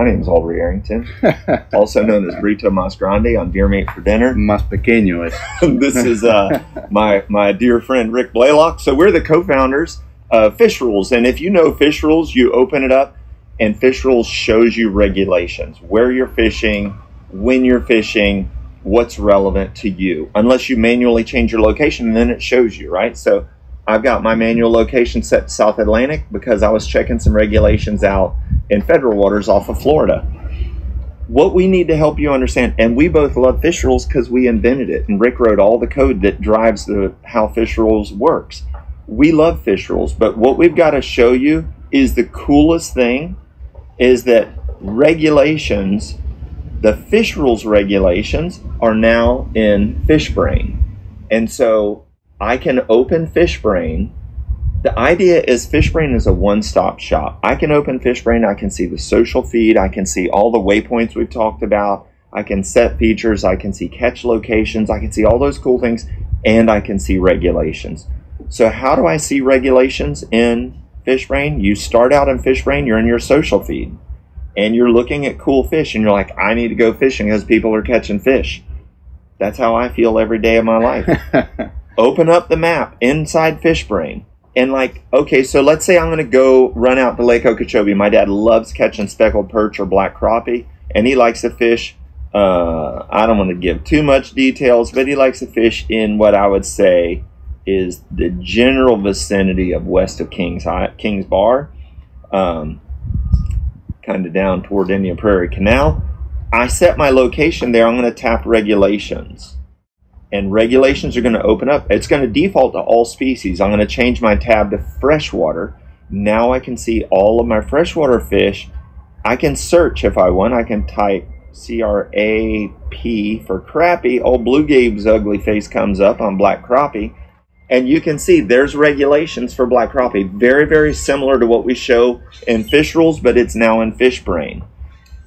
My name is Albrey Rick, also known as Burrito Mas Grande on Deer Meat for Dinner. Más pequeño es. This is my dear friend Rick Blaylock. So we're the co-founders of Fish Rules. And if you know Fish Rules, you open it up and Fish Rules shows you regulations, where you're fishing, when you're fishing, what's relevant to you. Unless you manually change your location, and then it shows you, right? So I've got my manual location set to South Atlantic because I was checking some regulations out in federal waters off of Florida. What we need to help you understand, and we both love Fish Rules because we invented it, and Rick wrote all the code that drives how Fish Rules works. We love Fish Rules, but what we've got to show you is the coolest thing is that regulations, the Fish Rules regulations, are now in Fishbrain. And so I can open Fishbrain. The idea is Fishbrain is a one-stop shop. I can open Fishbrain, I can see the social feed, I can see all the waypoints we've talked about, I can set features, I can see catch locations, I can see all those cool things, and I can see regulations. So how do I see regulations in Fishbrain? You start out in Fishbrain, you're in your social feed, and you're looking at cool fish, and you're like, I need to go fishing because people are catching fish. That's how I feel every day of my life. Open up the map inside Fishbrain. And like, okay, so let's say I'm going to go run out to Lake Okeechobee. My dad loves catching speckled perch or black crappie, and he likes to fish. I don't want to give too much details, but he likes to fish in what I would say is the general vicinity of west of Kings Bar, kind of down toward Indian Prairie Canal. I set my location there. I'm going to tap regulations. And regulations are going to open up. It's going to default to all species. I'm going to change my tab to freshwater. Now I can see all of my freshwater fish. I can search if I want. I can type CRAP for crappie. Old Blue Gabe's ugly face comes up on black crappie. And you can see there's regulations for black crappie. Very, very similar to what we show in Fish Rules, but it's now in Fishbrain.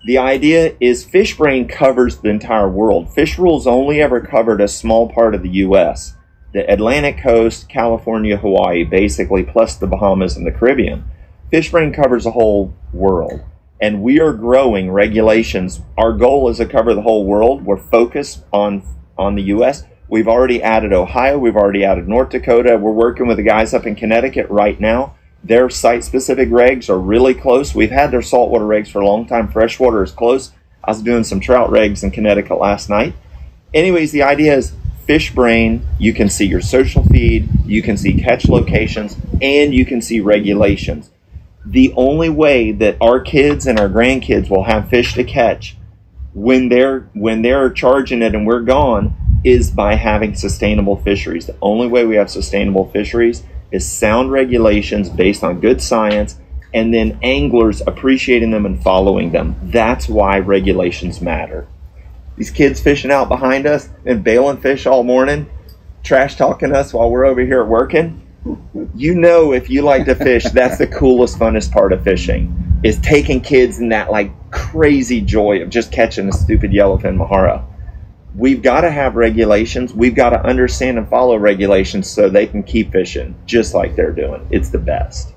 The idea is Fishbrain covers the entire world. Fish Rules only ever covered a small part of the U.S. The Atlantic coast, California, Hawaii, basically, plus the Bahamas and the Caribbean. Fishbrain covers the whole world. And we are growing regulations. Our goal is to cover the whole world. We're focused on the U.S. We've already added Ohio. We've already added North Dakota. We're working with the guys up in Connecticut right now. Their site-specific regs are really close. We've had their saltwater regs for a long time. Freshwater is close. I was doing some trout regs in Connecticut last night. Anyways, the idea is Fishbrain, you can see your social feed, you can see catch locations, and you can see regulations. The only way that our kids and our grandkids will have fish to catch when they're charging it and we're gone is by having sustainable fisheries. The only way we have sustainable fisheries is sound regulations based on good science, and then anglers appreciating them and following them. That's why regulations matter. These kids fishing out behind us and bailing fish all morning, trash talking us while we're over here working. You know, if you like to fish, that's the coolest, funnest part of fishing, is taking kids in that like crazy joy of just catching a stupid yellowfin mahara. We've got to have regulations. We've got to understand and follow regulations so they can keep fishing just like they're doing. It's the best.